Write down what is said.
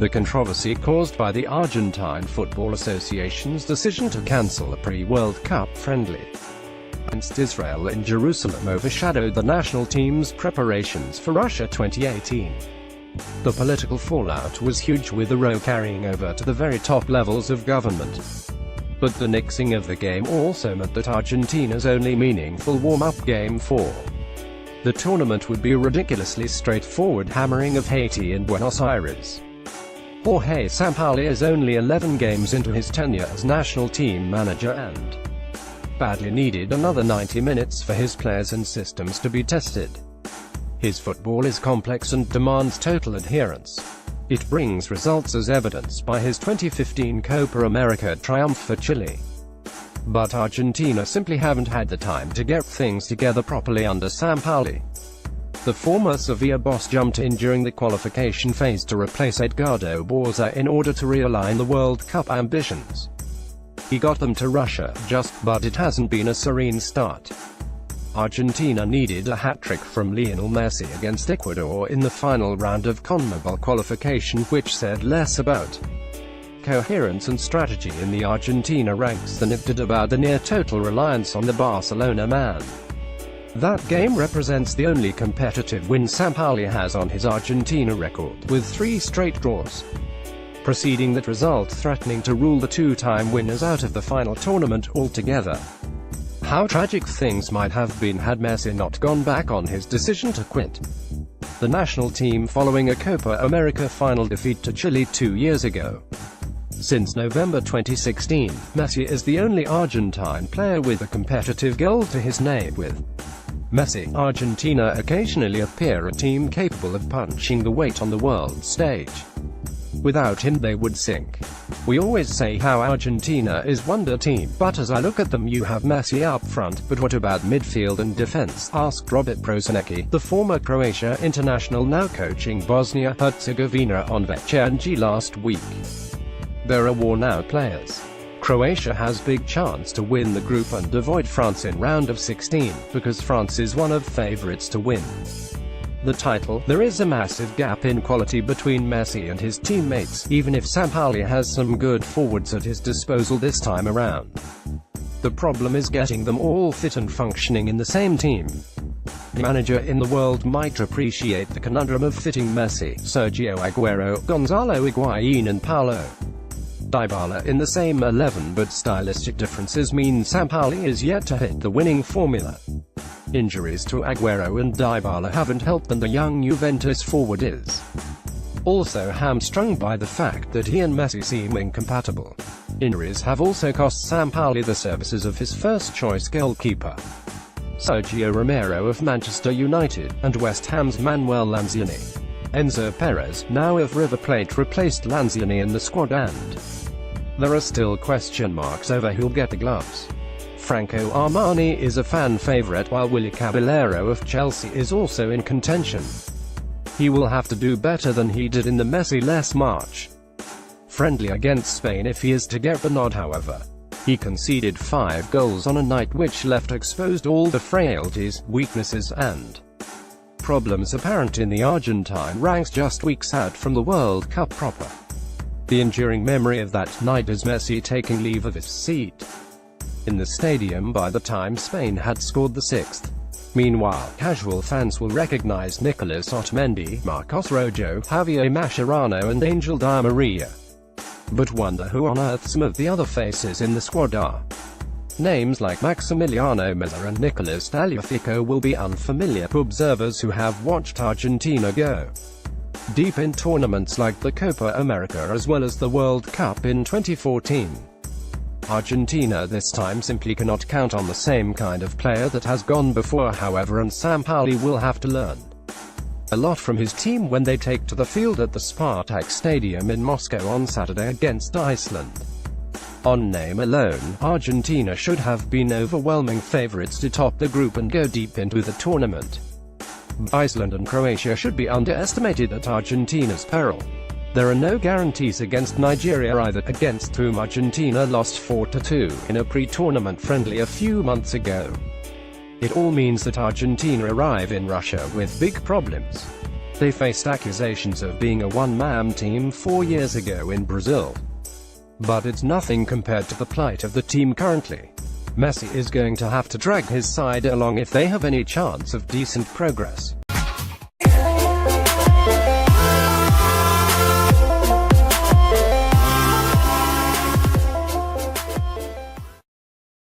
The controversy caused by the Argentine Football Association's decision to cancel a pre-World Cup friendly against Israel in Jerusalem overshadowed the national team's preparations for Russia 2018. The political fallout was huge, with the row carrying over to the very top levels of government. But the nixing of the game also meant that Argentina's only meaningful warm-up game for the tournament would be a ridiculously straightforward hammering of Haiti in Buenos Aires. Jorge Sampaoli is only 11 games into his tenure as national team manager and badly needed another 90 minutes for his players and systems to be tested. His football is complex and demands total adherence. It brings results, as evidenced by his 2015 Copa America triumph for Chile. But Argentina simply haven't had the time to get things together properly under Sampaoli. The former Sevilla boss jumped in during the qualification phase to replace Edgardo Borza in order to realign the World Cup ambitions. He got them to Russia, but it hasn't been a serene start. Argentina needed a hat-trick from Lionel Messi against Ecuador in the final round of CONMEBOL qualification, which said less about coherence and strategy in the Argentina ranks than it did about the near-total reliance on the Barcelona man. That game represents the only competitive win Sampaoli has on his Argentina record, with 3 straight draws preceding that result, threatening to rule the two-time winners out of the final tournament altogether. How tragic things might have been had Messi not gone back on his decision to quit the national team following a Copa America final defeat to Chile 2 years ago. Since November 2016, Messi is the only Argentine player with a competitive goal to his name. With Messi, Argentina occasionally appear a team capable of punching the weight on the world stage. Without him they would sink. We always say how Argentina is wonder team, but as I look at them you have Messi up front, but what about midfield and defense? Asked Robert Prosinecki, the former Croatia international now coaching Bosnia-Herzegovina on Večernji last week. There are worn-out players. Croatia has big chance to win the group and avoid France in round of 16, because France is one of favourites to win the title. There is a massive gap in quality between Messi and his teammates, even if Sampaoli has some good forwards at his disposal this time around. The problem is getting them all fit and functioning in the same team. The manager in the world might appreciate the conundrum of fitting Messi, Sergio Aguero, Gonzalo Higuain and Paulo Dybala in the same 11, but stylistic differences mean Sampaoli is yet to hit the winning formula. Injuries to Aguero and Dybala haven't helped, and the young Juventus forward is also hamstrung by the fact that he and Messi seem incompatible. Injuries have also cost Sampaoli the services of his first-choice goalkeeper, Sergio Romero of Manchester United, and West Ham's Manuel Lanzini. Enzo Perez, now of River Plate, replaced Lanzini in the squad, and there are still question marks over who'll get the gloves. Franco Armani is a fan favourite, while Willy Caballero of Chelsea is also in contention. He will have to do better than he did in the Messi-less March friendly against Spain if he is to get the nod, however. He conceded 5 goals on a night which left exposed all the frailties, weaknesses and problems apparent in the Argentine ranks just weeks out from the World Cup proper. The enduring memory of that night is Messi taking leave of his seat in the stadium by the time Spain had scored the 6th. Meanwhile, casual fans will recognize Nicolas Otamendi, Marcos Rojo, Javier Mascherano and Angel Di Maria, but wonder who on earth some of the other faces in the squad are. Names like Maximiliano Miller and Nicolas Tagliafico will be unfamiliar to observers who have watched Argentina go deep in tournaments like the Copa America as well as the World Cup in 2014. Argentina this time simply cannot count on the same kind of player that has gone before, however, and Sampaoli will have to learn a lot from his team when they take to the field at the Spartak Stadium in Moscow on Saturday against Iceland. On name alone, Argentina should have been overwhelming favourites to top the group and go deep into the tournament. Iceland and Croatia should be underestimated at Argentina's peril. There are no guarantees against Nigeria either, against whom Argentina lost 4-2 in a pre-tournament friendly a few months ago. It all means that Argentina arrive in Russia with big problems. They faced accusations of being a one-man team 4 years ago in Brazil. But it's nothing compared to the plight of the team currently. Messi is going to have to drag his side along if they have any chance of decent progress.